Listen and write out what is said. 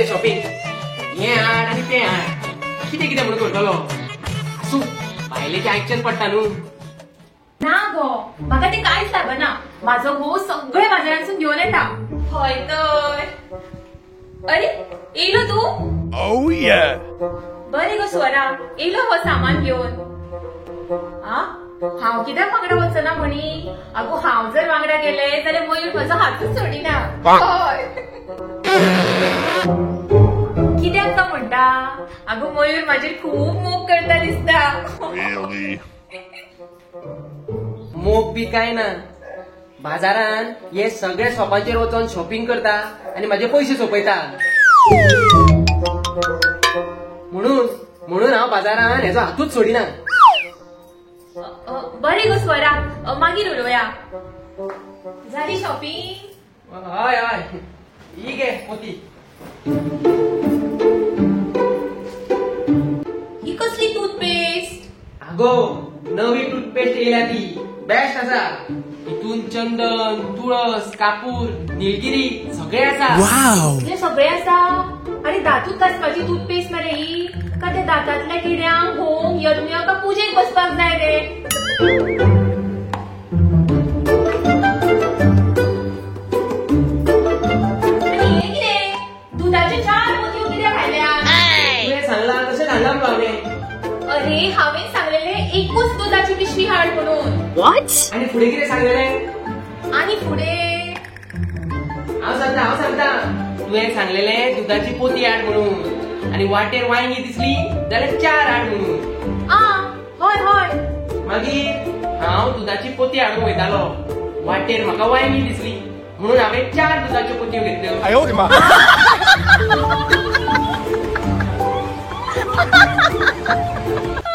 Shopping हे हाड आणि ते हाड किती किती म्हणून करतलो असू बायलेचे आयकचेच पडटा न्हू ना गो म्हाका ते कांयच लागना माझो घोव सगळे बाजारांसून घेऊन येता हय तर अरे येयलो तू Oh yeah. बरे गो स्वरा येयलो हो सामान घेऊन हांव कित्याक वांगडा वचना म्हणी आगो हांव जर वांगडा गेले जाल्यार मयूर म्हजो हातूच सोडिना कित्याक तो म्हणटा आगो मयूर म्हाजेर खूब मोग करता दिसता Really? मोग बी काय ना बाजारान हे सगळे शॉपांचेर वचून शॉपिंग करता आणि माझे पैसे सोपयता म्हणून हांव बाजारान हेजो हातूच सोडिना बरे गो स्वरा मागीर उलोवया जाली शॉपिंग हय हय ही गे मोती ही कसली टूथपेस्ट आगो नवी टूथपेस्ट येयल्या ती बेस्ट आसा हितून चंदन तुळस कापूर निलगिरी सगळे आसा Wow. इतले सगळे आसा आणि दातूत घासपाची टूथपेस्ट मरे ही का त्या दातांतल्या किड्यांक होम यज्ञ का पूजेक बसपाक जाय रे आणि हे कितें दुधाचे 4 मोती कित्याक घातल्या तुवें सांगला तशें सांगला मुगो हांवें अरे हांवें सांगलेले एकूच दुधाची पिशवी हाड म्हणून आणि फुडें कितें सांगलेले आणि फुडें हांव सांगता तुवें सांगलेले दुधाची पोती हाड म्हणून आणि वाटेर वांयगी दिसली जाल्यार 4 हाड म्हणून हय हय मागीर हांव दुधाची पोती हाडूंक वयतालो वाटेर म्हाका वांयगी दिसली म्हणून हांवें 4 दुधाच्यो पोतयो घेतल्यो 哎呦我的妈！ Ha ha ha!